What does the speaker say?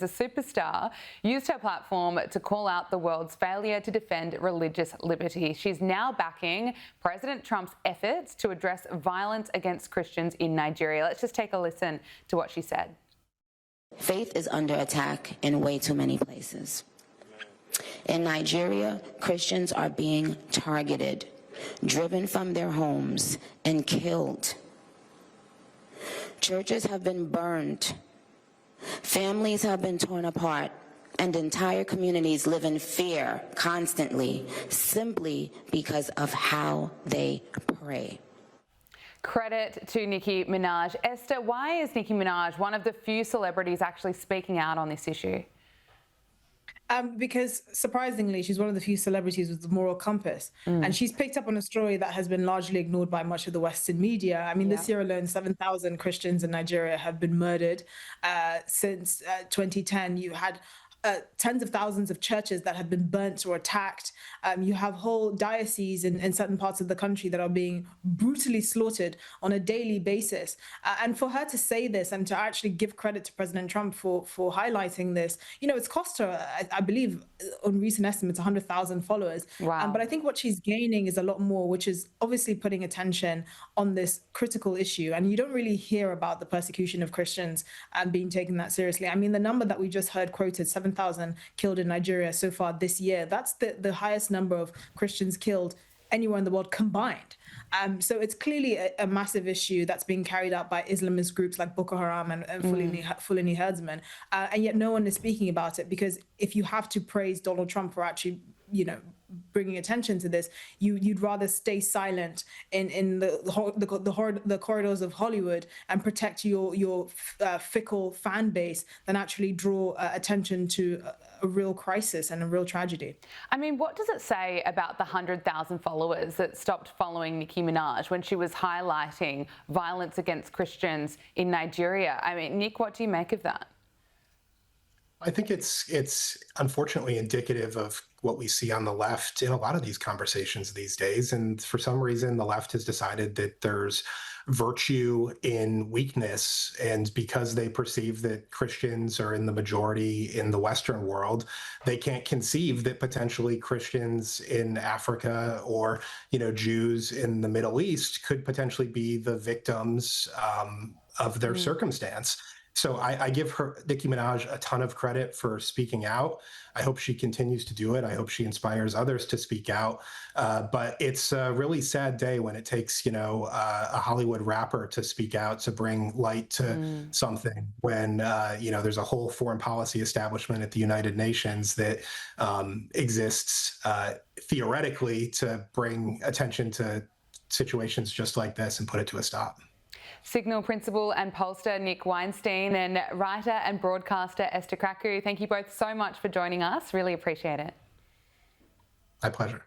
The superstar used her platform to call out the world's failure to defend religious liberty. She's now backing President Trump's efforts to address violence against Christians in Nigeria. Let's just take a listen to what she said. Faith is under attack in way too many places. In Nigeria, Christians are being targeted, driven from their homes, and killed. Churches have been burned. Families have been torn apart, and entire communities live in fear constantly, simply because of how they pray. Credit to Nicki Minaj. Esther, why is Nicki Minaj one of the few celebrities actually speaking out on this issue? Because surprisingly, she's one of the few celebrities with the moral compass. And she's picked up on a story that has been largely ignored by much of the Western media. I mean, this year alone, 7,000 Christians in Nigeria have been murdered. Since 2010, you had tens of thousands of churches that have been burnt or attacked. You have whole dioceses in certain parts of the country that are being brutally slaughtered on a daily basis. And for her to say this and to actually give credit to President Trump for highlighting this, you know, it's cost her, I believe, on recent estimates, 100,000 followers. Wow. But I think what she's gaining is a lot more, which is obviously putting attention on this critical issue. And you don't really hear about the persecution of Christians being taken that seriously. I mean, the number that we just heard quoted, 7,000 killed in Nigeria so far this year. That's the highest number of Christians killed anywhere in the world combined. So it's clearly a massive issue that's being carried out by Islamist groups like Boko Haram and Fulani herdsmen. And yet no one is speaking about it, because if you have to praise Donald Trump for actually, you know, bringing attention to this, you'd rather stay silent in the corridors of Hollywood and protect your fickle fan base than actually draw attention to a real crisis and a real tragedy. I mean, what does it say about the 100,000 followers that stopped following Nicki Minaj when she was highlighting violence against Christians in Nigeria? I mean, Nick, what do you make of that? I think it's unfortunately indicative of what we see on the left in a lot of these conversations these days. And for some reason, the left has decided that there's virtue in weakness. And because they perceive that Christians are in the majority in the Western world, they can't conceive that potentially Christians in Africa or, you know, Jews in the Middle East could potentially be the victims of their circumstance. So I give Nicki Minaj a ton of credit for speaking out. I hope she continues to do it. I hope she inspires others to speak out. But it's a really sad day when it takes, you know, a Hollywood rapper to speak out to bring light to something when, you know, there's a whole foreign policy establishment at the United Nations that exists theoretically to bring attention to situations just like this and put it to a stop. Signal principal and pollster Nick Weinstein and writer and broadcaster Esther Kraku, thank you both so much for joining us. Really appreciate it. My pleasure.